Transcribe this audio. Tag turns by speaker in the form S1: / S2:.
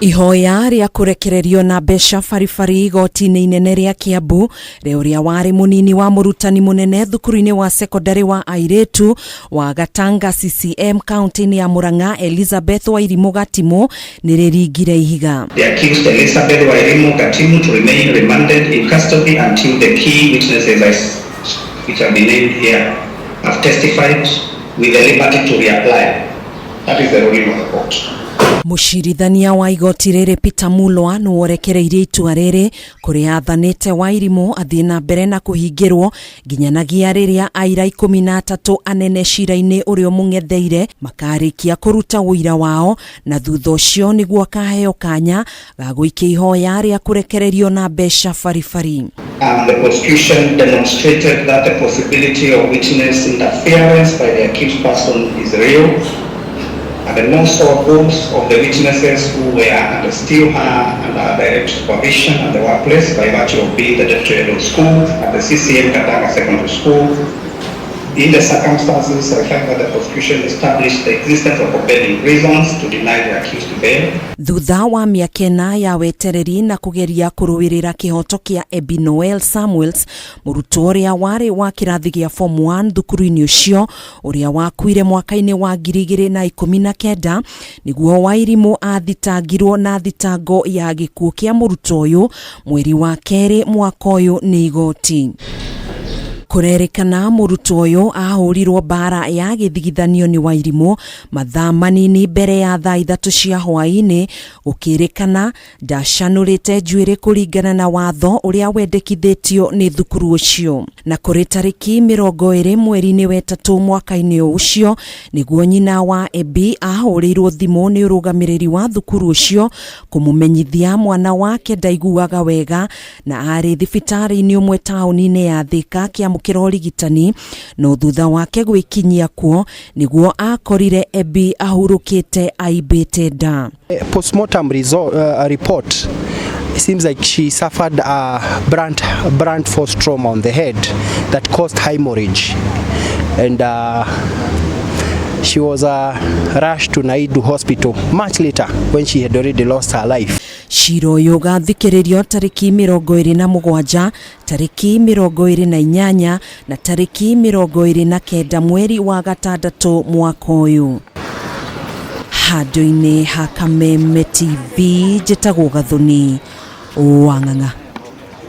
S1: Ihoya rĩa kũrekererio na mbeca baribari igoti-inĩ inene rĩa Kiambu rĩa ũrĩa warĩ mũnini wa mũrutani mũnene thukuru-inĩ wa sekondari wa airĩtu wa Gatanga CCM kaunti-inĩ ya Murang'a Elizabeth Wairimu Gatimu nĩrĩringire ihiga.
S2: The accused Elizabeth Wairimu Gatimu to remain remanded in custody until the key witnesses which have been named here have testified with the liberty to reapply. That is the ruling of the court.
S1: Mũcirithania wa igoti rĩrĩ Peter Mulwa nĩworekereirie itua rĩrĩ kũrĩa athanĩte Wairimu athiĩ na mbere na kũhingĩrwo nginyanagia rĩrĩa aira 13 anene cira-inĩ ũrĩa mũng'etheire makarĩkia kũruta ũira wao na thutha ũcio nĩguo akaheo kanya ga gũikia ihoya rĩa kũrekererio na mbeca baribari.
S2: The prosecution demonstrated that the possibility of witness interference by the accused person is real. And the most of those of the witnesses who were and still are under direct supervision at the workplace by virtue of being the deputy head of school at the CCM Gatanga Secondary School. In the circumstances, I find that the prosecution established the existence of compelling reasons to deny the accused bail.
S1: Thutha wa mĩaka 4 ya wetereri na kugeria kũrũĩrĩra kĩhoto kĩa Ebbie Noel Samuels, mũrutwo ũrĩa warĩ wa kĩrathi gĩa form 1 thukuru-inĩ ũcio ũrĩa wakuire mwaka-inĩ wa 2019, nĩguo Wairimu athitangirwo na thitango ya gĩkuũ kĩa mũrutwo ũyũ mweri wa kerĩ mwaka ũyũ nĩ igoti. Kũrerĩkana mũrutwo ũyũ ahũrirwo bara ya gĩthigithanio nĩ Wairimu mathaa manini mbere ya thaa 3 cia hwaĩ-inĩ, gũkĩrĩkana ndacanũrĩte njuĩrĩ kũringana na watho ũrĩa wendekithĩtio nĩ thukuru ũcio. Na kũrĩ tarĩki 20 mweri-inĩ wa 3 mwaka-inĩ ũcio nĩguo nyina wa Ebbie ahũrĩirwo thimũ nĩ ũrũgamĩrĩri wa thukuru ũcio kũmũmenyithia mwana wake ndaiguaga wega na arĩ thibitarĩ-inĩ ũmwe taũni-inĩ ya Thika Kiambu ũrigitani, no thutha wake gwĩkinyia kuo nĩguo akorire Ebbie ahurũkĩte aimbĩte nda.
S3: Postmortem report seems like she suffered a blunt force trauma on the head that caused hemorrhage, and she was rushed to Naidu Hospital much later when she had already lost her life.
S1: Cira ũyũ ũgathikĩrĩrio tarĩki 27, tarĩki 28 na tarĩki 29 mweri wa gatandatũ mwaka ũyũ. Handũ-inĩ ha Kameme TV njĩtagwo Gathoni Wang'ang'a.